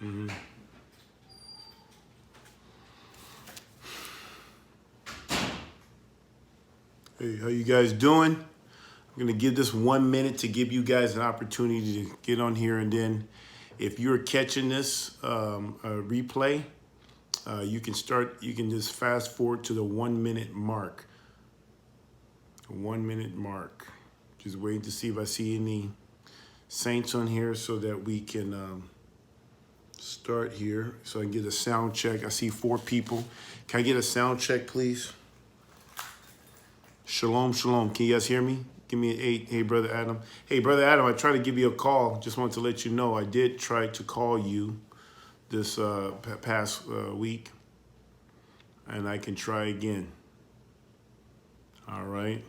Mm-hmm. Hey, how you guys doing? I'm gonna give this 1 minute to give you guys an opportunity to get on here, and then if you're catching this replay, you can start. You can just fast forward to the 1 minute mark. 1 minute mark. Just waiting to see if I see any saints on here so that we can start here. So I can get a sound check. I see 4 people. Can I get a sound check, please? Shalom, shalom. Can you guys hear me? Give me an 8. Hey, Brother Adam. Hey, Brother Adam, I tried to give you a call. Just wanted to let you know I did try to call you this past week. And I can try again. All right.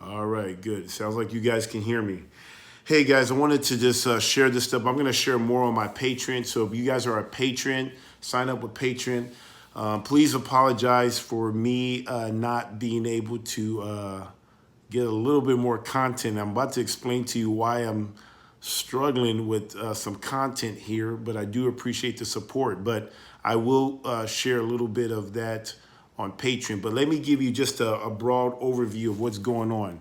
All right, good. Sounds like you guys can hear me. Hey, guys, I wanted to just share this stuff. I'm going to share more on my Patreon. So if you guys are a patron, sign up with Patreon. Please apologize for me not being able to get a little bit more content. I'm about to explain to you why I'm struggling with some content here, but I do appreciate the support. But I will share a little bit of that on Patreon. But let me give you just a broad overview of what's going on.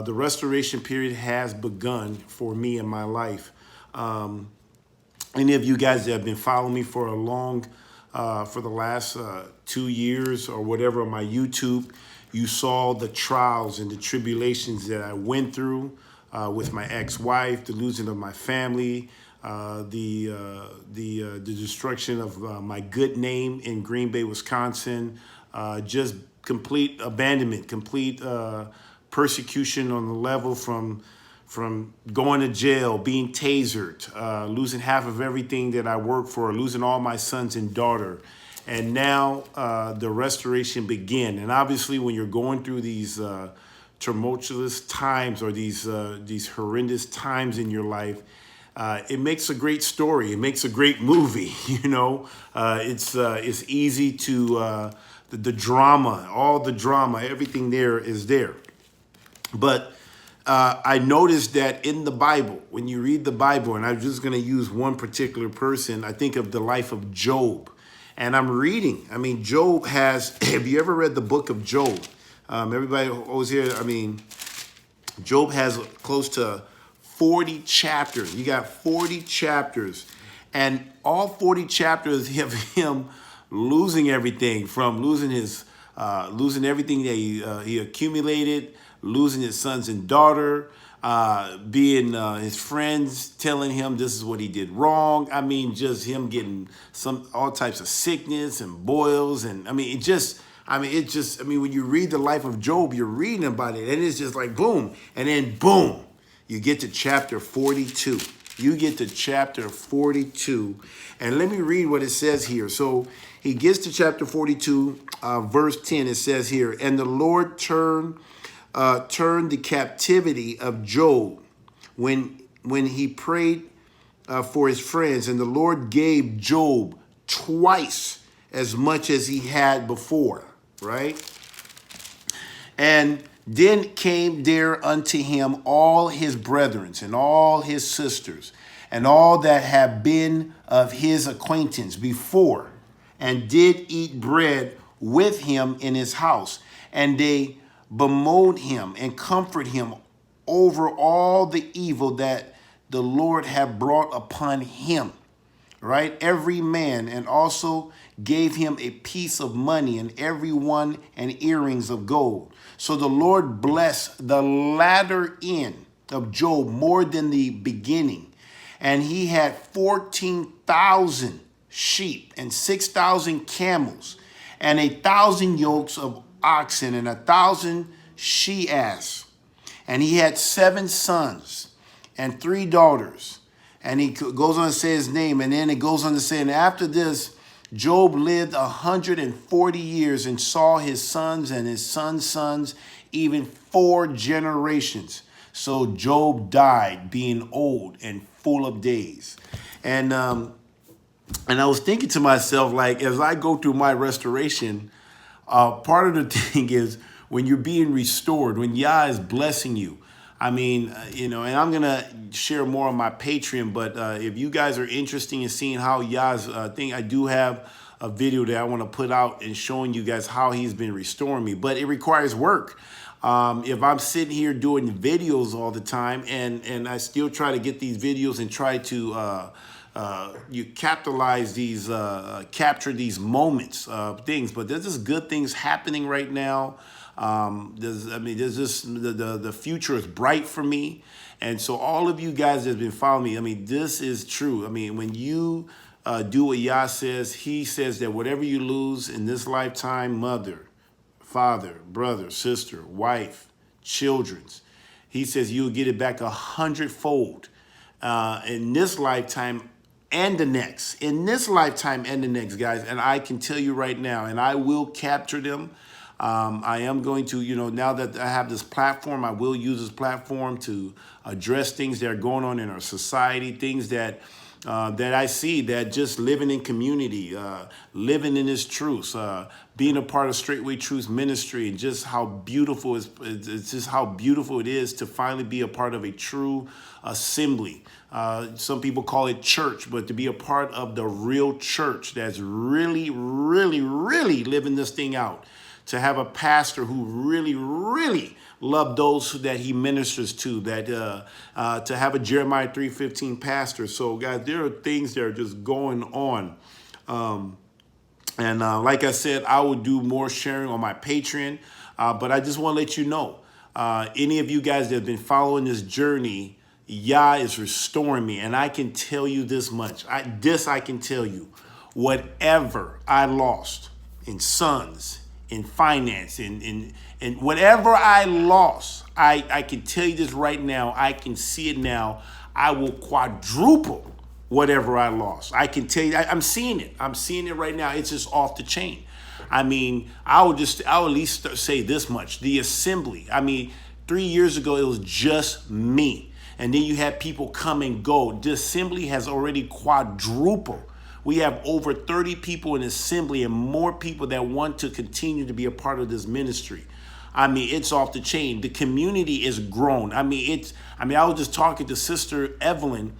The restoration period has begun for me in my life. Any of you guys that have been following me for the last 2 years or whatever on my YouTube, you saw the trials and the tribulations that I went through with my ex-wife, the losing of my family, the destruction of my good name in Green Bay, Wisconsin, just complete abandonment, complete persecution on the level from going to jail, being tasered, losing half of everything that I worked for, losing all my sons and daughter. And now the restoration began. And obviously when you're going through these tumultuous times or these horrendous times in your life, it makes a great story. It makes a great movie. You know, it's easy to the drama, all the drama, everything there is there. But I noticed that in the Bible, when you read the Bible, and I'm just going to use one particular person, I think of the life of Job. And I'm reading. I mean, Job has, have you ever read the book of Job? Everybody always here, I mean, Job has close to 40 chapters. You got 40 chapters. And all 40 chapters of him losing everything, from losing everything that he accumulated, losing his sons and daughter, being his friends telling him this is what he did wrong. I mean, just him getting all types of sickness and boils. And I mean, when you read the life of Job, you're reading about it, and it's just like boom. And then boom, you get to chapter 42. You get to chapter 42. And let me read what it says here. So he gets to chapter 42, verse 10. It says here, and the Lord turned the captivity of Job when he prayed for his friends, and the Lord gave Job twice as much as he had before, right? And then came there unto him all his brethren and all his sisters and all that have been of his acquaintance before, and did eat bread with him in his house, and they bemoaned him and comfort him over all the evil that the Lord had brought upon him, right? Every man, and also gave him a piece of money, and every one and earrings of gold. So the Lord blessed the latter end of Job more than the beginning. And he had 14,000 sheep and 6,000 camels and 1,000 yokes of oxen and 1,000 she-ass. And he had 7 sons and 3 daughters. And he goes on to say his name. And then it goes on to say, and after this, Job lived 140 years and saw his sons and his sons' sons, even 4 generations. So Job died being old and full of days. And I was thinking to myself, like, as I go through my restoration, part of the thing is when you're being restored, when Yah is blessing you, I mean, and I'm gonna share more on my Patreon. But if you guys are interested in seeing how Yah's thing, I do have a video that I want to put out and showing you guys how he's been restoring me. But it requires work. If I'm sitting here doing videos all the time, and I still try to get these videos and try to you capitalize these, capture these moments of things, but there's just good things happening right now. There's just the future is bright for me, and so all of you guys that have been following me, I mean, this is true. I mean, when you do what Yah says, He says that whatever you lose in this lifetime, mother, father, brother, sister, wife, children's, He says you'll get it back 100-fold in this lifetime and the next. In this lifetime and the next, guys. And I can tell you right now, and I will capture them. I am going to, now that I have this platform, I will use this platform to address things that are going on in our society, things that I see, that just living in community, living in His truth, being a part of Straightway Truth Ministry, and just how beautiful it's just how beautiful it is to finally be a part of a true assembly. Some people call it church, but to be a part of the real church that's really, really, really living this thing out. To have a pastor who really, really loved those that he ministers to, that to have a Jeremiah 3:15 pastor. So, guys, there are things that are just going on. And like I said, I will do more sharing on my Patreon. But I just want to let you know, any of you guys that have been following this journey, Yah is restoring me. And I can tell you this much. I can tell you. Whatever I lost in sons, in finance, in whatever I lost, I can tell you this right now. I can see it now. I will quadruple whatever I lost. I can tell you, I'm seeing it. I'm seeing it right now. It's just off the chain. I mean, I'll at least say this much. The assembly, 3 years ago, it was just me. And then you had people come and go. The assembly has already quadrupled. We have over 30 people in assembly and more people that want to continue to be a part of this ministry. It's off the chain. The community is grown. I was just talking to Sister Evelyn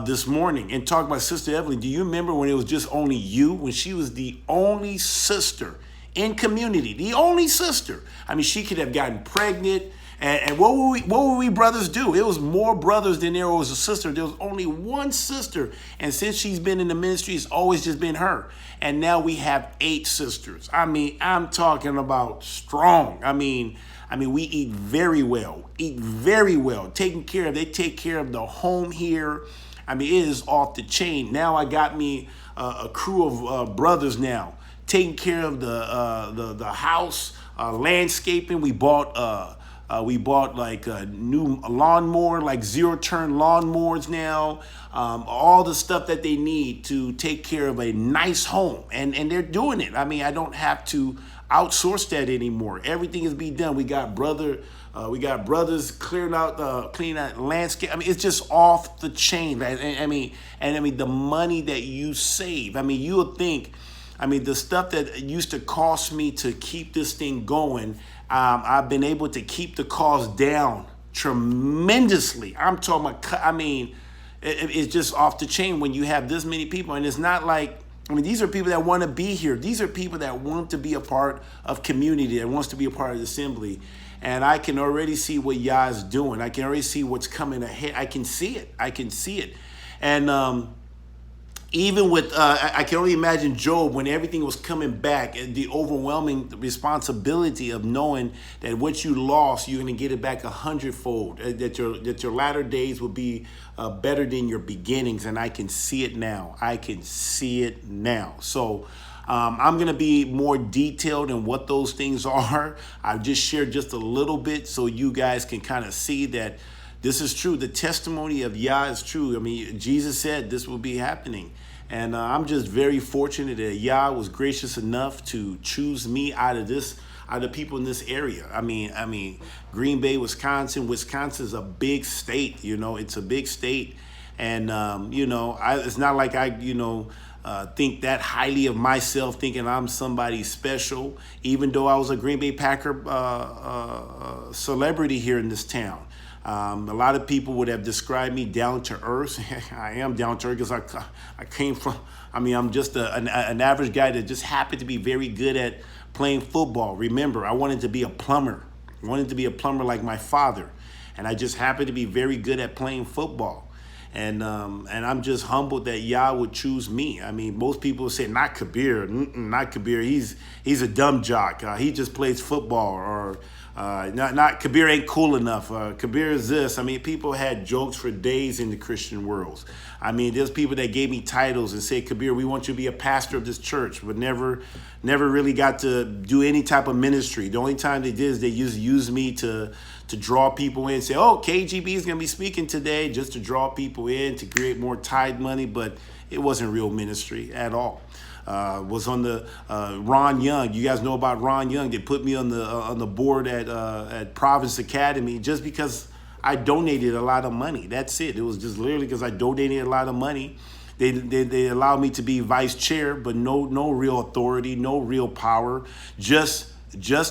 this morning and talking about Sister Evelyn. Do you remember when it was just only you? When she was the only sister in community, the only sister. She could have gotten pregnant. And what would we brothers do? It was more brothers than there was a sister. There was only one sister. And since she's been in the ministry, it's always just been her. And now we have 8 sisters. I'm talking about strong. We eat very well. Taken care of. They take care of the home here. It is off the chain. Now I got me a crew of brothers now taking care of the house, landscaping. We bought like a new lawnmower, like 0-turn lawnmowers now, all the stuff that they need to take care of a nice home. And they're doing it. I don't have to outsource that anymore. Everything is being done. We got brothers cleaning out landscape. It's just off the chain. The money that you save. You'll think, the stuff that used to cost me to keep this thing going, I've been able to keep the cost down tremendously. I'm talking about, it's just off the chain when you have this many people. And it's not like, these are people that want to be here. These are people that want to be a part of community, that wants to be a part of the assembly. And I can already see what Yah is doing. I can already see what's coming ahead. I can see it. And even with, I can only imagine Job when everything was coming back, the overwhelming responsibility of knowing that what you lost, you're going to get it back 100-fold, that your latter days will be better than your beginnings. And I can see it now. So I'm going to be more detailed in what those things are. I've just shared just a little bit so you guys can kind of see that this is true. The testimony of Yah is true. Jesus said this will be happening. And I'm just very fortunate that Yah was gracious enough to choose me out of people in this area. Green Bay, Wisconsin. Wisconsin is a big state. It's a big state. And, it's not like I, think that highly of myself, thinking I'm somebody special, even though I was a Green Bay Packer celebrity here in this town. A lot of people would have described me down to earth. I am down to earth because I came from, I'm just an average guy that just happened to be very good at playing football. Remember, I wanted to be a plumber. I wanted to be a plumber like my father. And I just happened to be very good at playing football. And I'm just humbled that Yah would choose me. I mean, most people say, not Kabir, not Kabir. He's a dumb jock. He just plays football. Or not Kabir ain't cool enough. Kabir is this. I mean, people had jokes for days in the Christian world. I mean, there's people that gave me titles and say, Kabir, we want you to be a pastor of this church, but never really got to do any type of ministry. The only time they did is they used me to draw people in, say, oh, KGB is going to be speaking today, just to draw people in, to create more tithe money, but it wasn't real ministry at all. Was on the Ron Young. You guys know about Ron Young. They put me on the board at Providence Academy just because I donated a lot of money. That's it. It was just literally because I donated a lot of money. They allowed me to be vice chair, but no real authority, no real power, just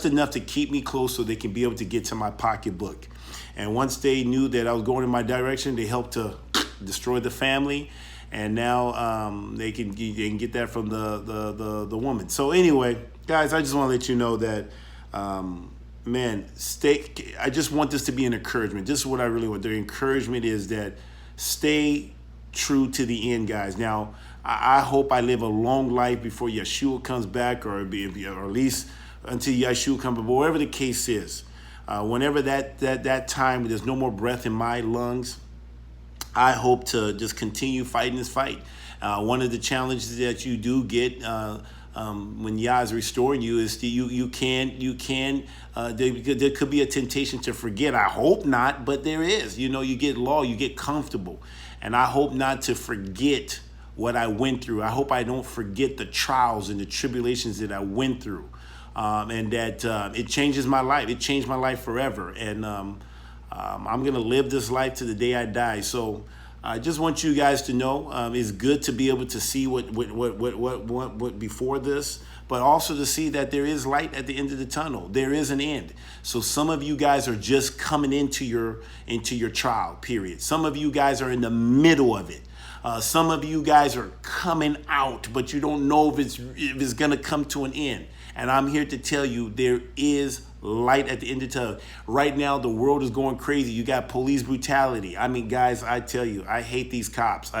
enough to keep me close so they can be able to get to my pocketbook. And once they knew that I was going in my direction, they helped to destroy the family. And now they can get that from the woman. So anyway, guys, I just want to let you know that, man, I just want this to be an encouragement. This is what I really want. The encouragement is that stay true to the end, guys. Now, I hope I live a long life before Yeshua comes back, or at least until Yeshua comes back. But whatever the case is, whenever that time, there's no more breath in my lungs, I hope to just continue fighting this fight. One of the challenges that you do get when Yah is restoring you is there could be a temptation to forget. I hope not, but there is. You get you get comfortable. And I hope not to forget what I went through. I hope I don't forget the trials and the tribulations that I went through. And that it changes my life. It changed my life forever. And I'm going to live this life to the day I die. So I just want you guys to know it's good to be able to see what before this, but also to see that there is light at the end of the tunnel. There is an end. So some of you guys are just coming into your trial period. Some of you guys are in the middle of it. Some of you guys are coming out, but you don't know if it's going to come to an end. And I'm here to tell you there is light at the end of the tunnel. Right now, the world is going crazy. You got police brutality. I mean, guys, I tell you, I hate these cops.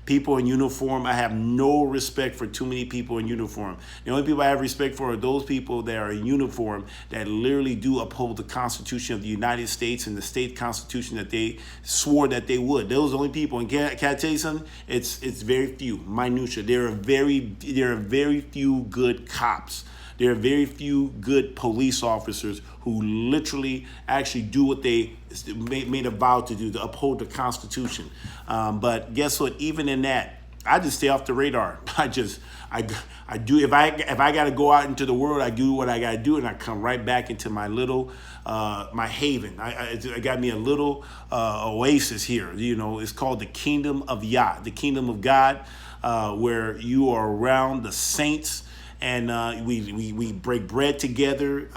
People in uniform, I have no respect for too many people in uniform. The only people I have respect for are those people that are in uniform that literally do uphold the Constitution of the United States and the state constitution that they swore that they would. Those are the only people. And can I tell you something? It's very few, minutia. There are very few good cops. There are very few good police officers who literally actually do what they made a vow to do, to uphold the Constitution. But guess what? Even in that, I just stay off the radar. I do. If I got to go out into the world, I do what I got to do, and I come right back into my little my haven. I got me a little oasis here. It's called the Kingdom of Yah, the Kingdom of God, where you are around the saints. And we break bread together.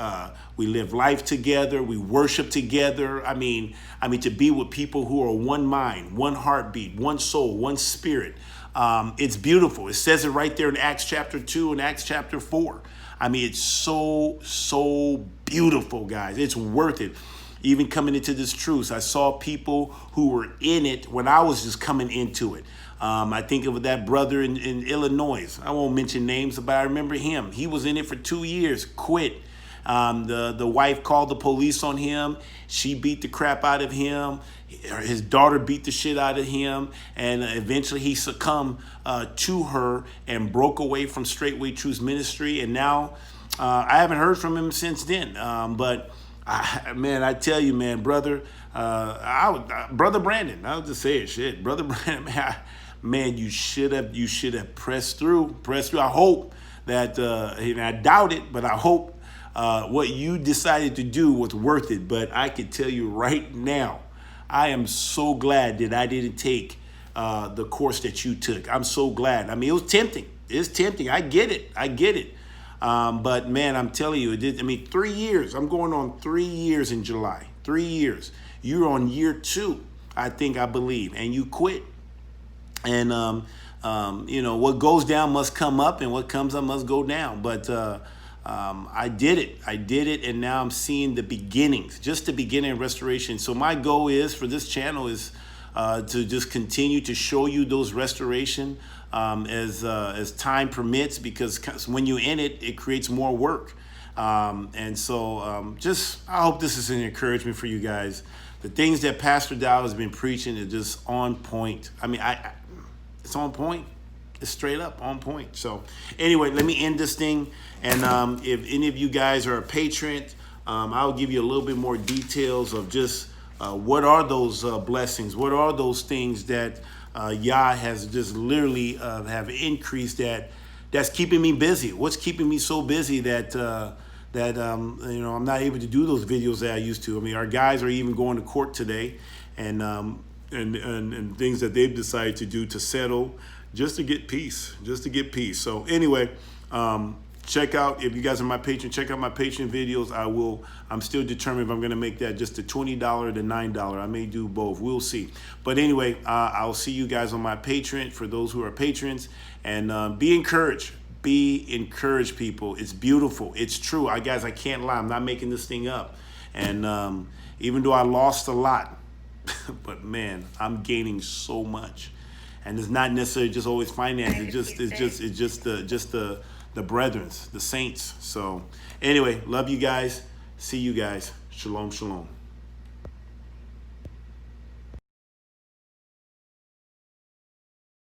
We live life together. We worship together. I mean, to be with people who are one mind, one heartbeat, one soul, one spirit. It's beautiful. It says it right there in Acts chapter 2 and Acts chapter 4. I mean, it's so beautiful, guys. It's worth it. Even coming into this truth, I saw people who were in it when I was just coming into it. I think of that brother in Illinois. I won't mention names, but I remember him. He was in it for 2 years, quit. The wife called the police on him. She beat the crap out of him. His daughter beat the shit out of him. And eventually he succumbed to her and broke away from Straightway Truth's ministry. And now I haven't heard from him since then. But I tell you, man, brother Brandon, I'll just say it, shit. Brother Brandon, man, you should have pressed through. I hope that, and I doubt it, but I hope what you decided to do was worth it. But I can tell you right now, I am so glad that I didn't take the course that you took. I'm so glad. I mean, it was tempting. It's tempting. I get it. But man, I'm telling you, 3 years. I'm going on 3 years in July. 3 years. You're on year 2, I believe, and you quit. And what goes down must come up, and what comes up must go down. But I did it, and now I'm seeing the beginnings, just the beginning of restoration. So my goal is for this channel is to just continue to show you those restoration as time permits, because when you're in it, it creates more work. And so just I hope this is an encouragement for you guys. The things that Pastor Dow has been preaching is just on point. I mean, it's on point. It's straight up on point. So anyway, let me end this thing. And if any of you guys are a patron, I'll give you a little bit more details of just what are those blessings? What are those things that Yah has just literally have increased that's keeping me busy? What's keeping me so busy that I'm not able to do those videos that I used to? I mean, our guys are even going to court today, and things that they've decided to do to settle just to get peace, So anyway, check out, if you guys are my patron, check out my patron videos. I'm still determined if I'm going to make that just a $20 to $9. I may do both. We'll see. But anyway, I'll see you guys on my patron for those who are patrons. And be encouraged. Be encouraged, people. It's beautiful. It's true. Guys, I can't lie. I'm not making this thing up. And even though I lost a lot, but man, I'm gaining so much. And it's not necessarily just always finance. It's just the brethren, the saints. So anyway, love you guys. See you guys. Shalom, shalom.